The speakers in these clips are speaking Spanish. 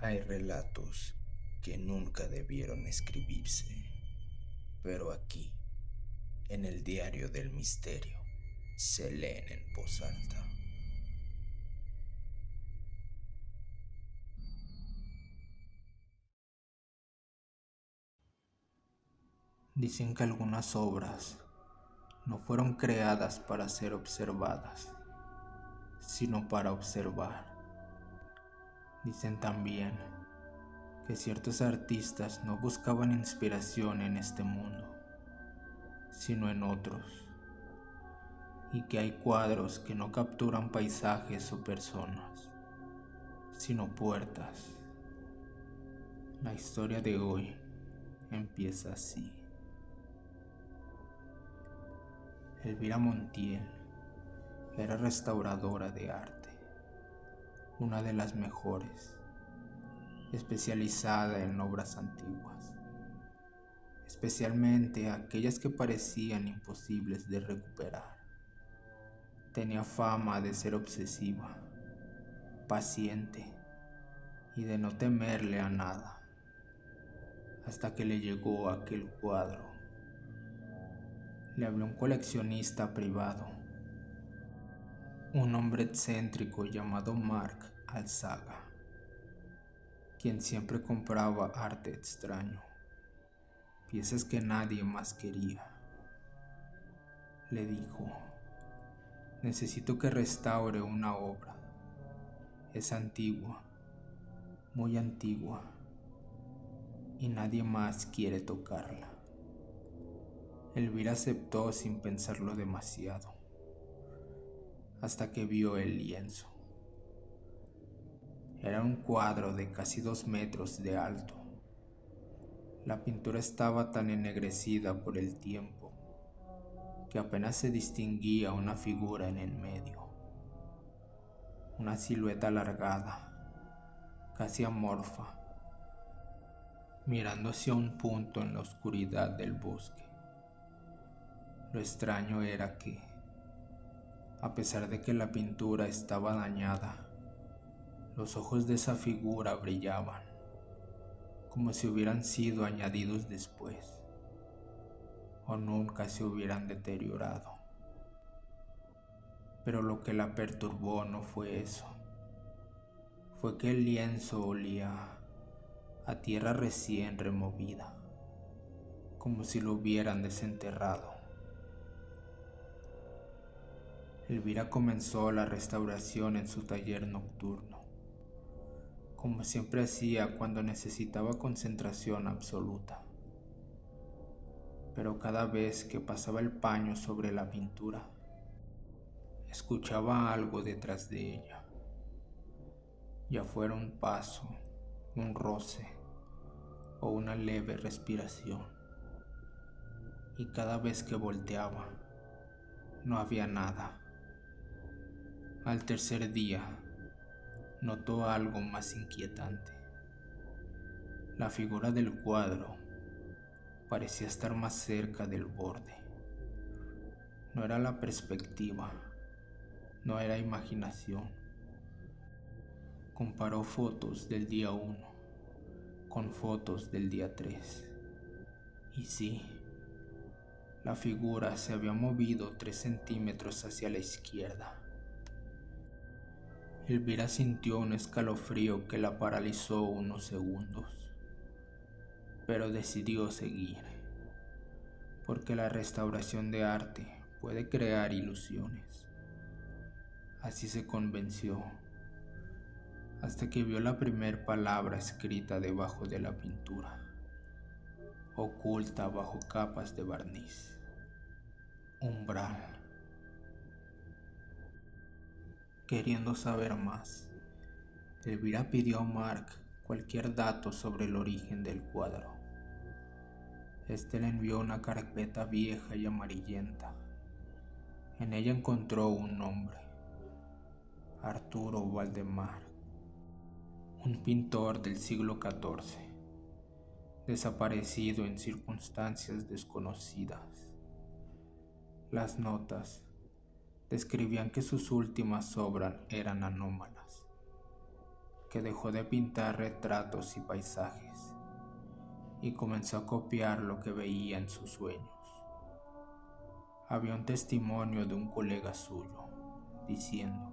Hay relatos que nunca debieron escribirse, pero aquí, en el diario del misterio, se leen en voz alta. Dicen que algunas obras no fueron creadas para ser observadas, sino para observar. Dicen también que ciertos artistas no buscaban inspiración en este mundo, sino en otros, y que hay cuadros que no capturan paisajes o personas, sino puertas. La historia de hoy empieza así. Elvira Montiel era restauradora de arte, una de las mejores, especializada en obras antiguas, especialmente aquellas que parecían imposibles de recuperar. Tenía fama de ser obsesiva, paciente y de no temerle a nada, hasta que le llegó aquel cuadro. Le habló un coleccionista privado, un hombre excéntrico llamado Mark Alzaga, quien siempre compraba arte extraño, piezas que nadie más quería. Le dijo: necesito que restaure una obra. Es antigua, muy antigua, y nadie más quiere tocarla. Elvira aceptó sin pensarlo demasiado, hasta que vio el lienzo. Era un cuadro de casi 2 metros de alto. La pintura estaba tan ennegrecida por el tiempo que apenas se distinguía una figura en el medio, una silueta alargada, casi amorfa, mirando hacia un punto en la oscuridad del bosque. Lo extraño era que, a pesar de que la pintura estaba dañada, los ojos de esa figura brillaban, como si hubieran sido añadidos después, o nunca se hubieran deteriorado. Pero lo que la perturbó no fue eso. Fue que el lienzo olía a tierra recién removida, como si lo hubieran desenterrado. Elvira comenzó la restauración en su taller nocturno, como siempre hacía cuando necesitaba concentración absoluta. Pero cada vez que pasaba el paño sobre la pintura, escuchaba algo detrás de ella, ya fuera un paso, un roce o una leve respiración. Y cada vez que volteaba, no había nada. Al tercer día, notó algo más inquietante. La figura del cuadro parecía estar más cerca del borde. No era la perspectiva, no era imaginación. Comparó fotos del día 1 con fotos del día 3. Y sí, la figura se había movido 3 centímetros hacia la izquierda. Elvira sintió un escalofrío que la paralizó unos segundos, pero decidió seguir, porque la restauración de arte puede crear ilusiones. Así se convenció, hasta que vio la primer palabra escrita debajo de la pintura, oculta bajo capas de barniz: umbral. Queriendo saber más, Elvira pidió a Mark cualquier dato sobre el origen del cuadro. Este le envió una carpeta vieja y amarillenta. En ella encontró un nombre: Arturo Waldemar, un pintor del siglo XIV, desaparecido en circunstancias desconocidas. Las notas describían que sus últimas obras eran anómalas, que dejó de pintar retratos y paisajes y comenzó a copiar lo que veía en sus sueños. Había un testimonio de un colega suyo diciendo: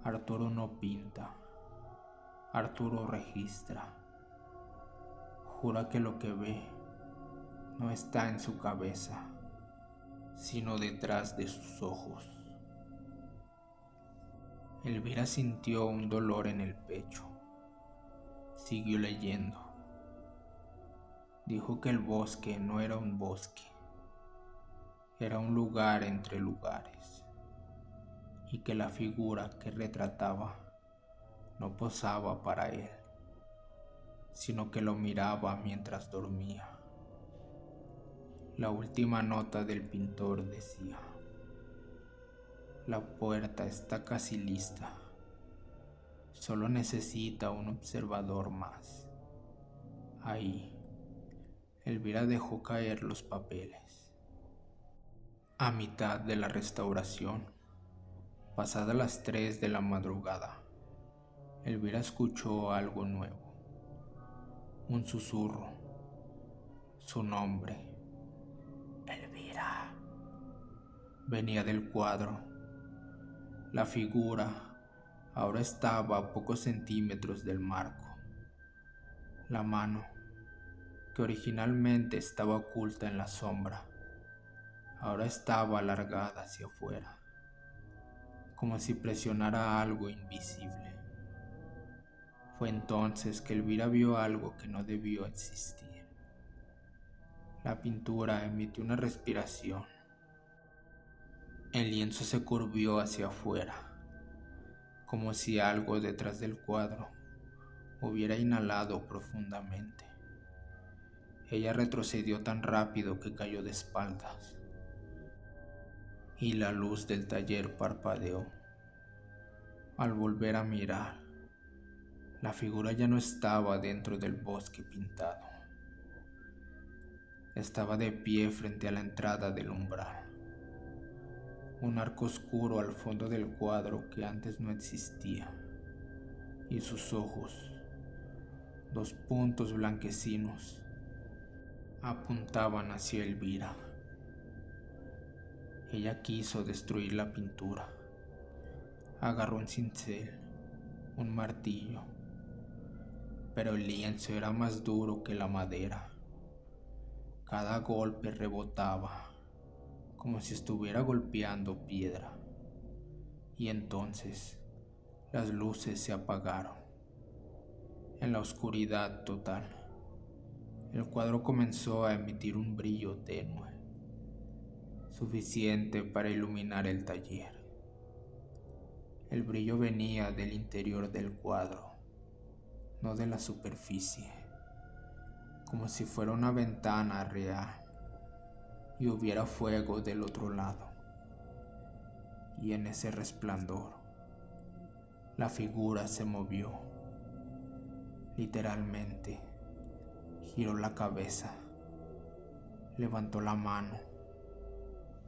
Arturo no pinta, Arturo registra. Jura que lo que ve no está en su cabeza, sino detrás de sus ojos. Elvira sintió un dolor en el pecho. Siguió leyendo. Dijo que el bosque no era un bosque, era un lugar entre lugares, y que la figura que retrataba no posaba para él, sino que lo miraba mientras dormía. La última nota del pintor decía: la puerta está casi lista, solo necesita un observador más. Ahí, Elvira dejó caer los papeles. A mitad de la restauración, pasadas las 3 de la madrugada, Elvira escuchó algo nuevo. Un susurro. Su nombre. Elvira. Venía del cuadro. La figura ahora estaba a pocos centímetros del marco. La mano, que originalmente estaba oculta en la sombra, ahora estaba alargada hacia afuera, como si presionara algo invisible. Fue entonces que Elvira vio algo que no debió existir. La pintura emitió una respiración. El lienzo se curvió hacia afuera, como si algo detrás del cuadro hubiera inhalado profundamente. Ella retrocedió tan rápido que cayó de espaldas, y la luz del taller parpadeó. Al volver a mirar, la figura ya no estaba dentro del bosque pintado. Estaba de pie frente a la entrada del umbral. Un arco oscuro al fondo del cuadro que antes no existía, y sus ojos, 2 puntos blanquecinos, apuntaban hacia Elvira. Ella quiso destruir la pintura. Agarró un cincel, un martillo, pero el lienzo era más duro que la madera. Cada golpe rebotaba, como si estuviera golpeando piedra. Y entonces las luces se apagaron. En la oscuridad total, el cuadro comenzó a emitir un brillo tenue, suficiente para iluminar el taller. El brillo venía del interior del cuadro, no de la superficie, como si fuera una ventana real y hubiera fuego del otro lado. Y en ese resplandor, la figura se movió. Literalmente, giró la cabeza, levantó la mano,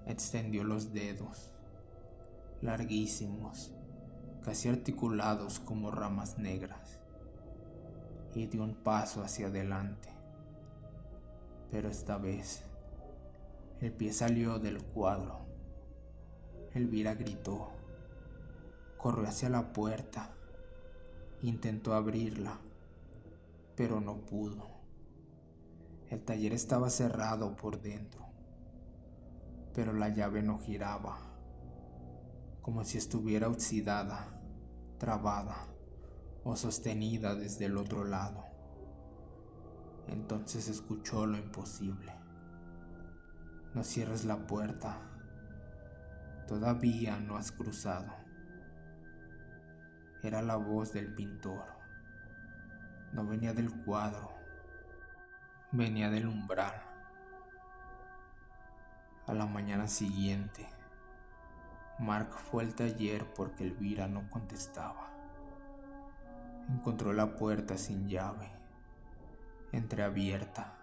extendió los dedos, larguísimos, casi articulados como ramas negras, y dio un paso hacia adelante. Pero esta vez, el pie salió del cuadro. Elvira gritó, corrió hacia la puerta, intentó abrirla, pero no pudo. El taller estaba cerrado por dentro, pero la llave no giraba, como si estuviera oxidada, trabada o sostenida desde el otro lado. Entonces escuchó lo imposible. No cierres la puerta, todavía no has cruzado. Era la voz del pintor. No venía del cuadro, venía del umbral. A la mañana siguiente, Mark fue al taller porque Elvira no contestaba. Encontró la puerta sin llave, entreabierta.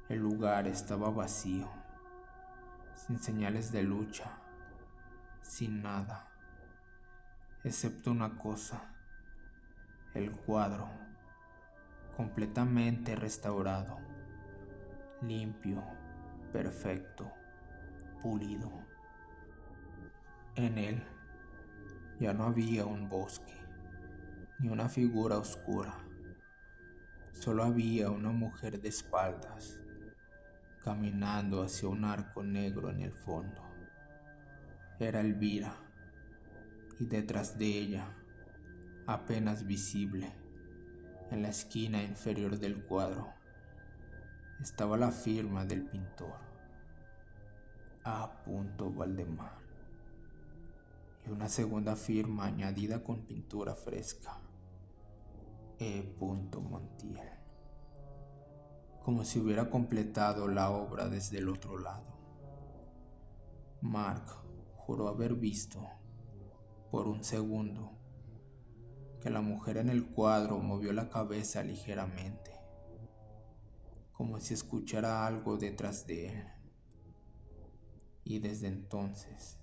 El lugar estaba vacío, sin señales de lucha, sin nada, excepto una cosa: El cuadro, completamente restaurado, limpio, perfecto, pulido. En él ya no había un bosque, ni una figura oscura. Solo había una mujer de espaldas, caminando hacia un arco negro en el fondo. Era Elvira, y detrás de ella, apenas visible, en la esquina inferior del cuadro, estaba la firma del pintor, A. Valdemar, y una segunda firma añadida con pintura fresca, E. Montiel, como si hubiera completado la obra desde el otro lado. Mark juró haber visto, por un segundo, que la mujer en el cuadro movió la cabeza ligeramente, como si escuchara algo detrás de él. Y desde entonces,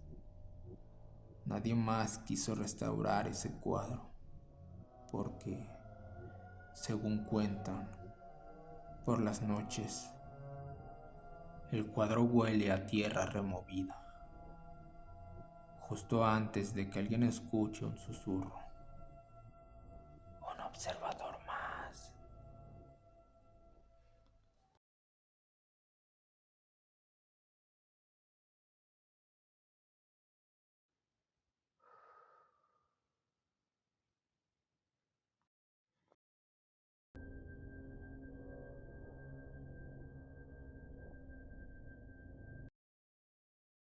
nadie más quiso restaurar ese cuadro, porque, según cuentan, por las noches, el cuadro huele a tierra removida, justo antes de que alguien escuche un susurro, un observador.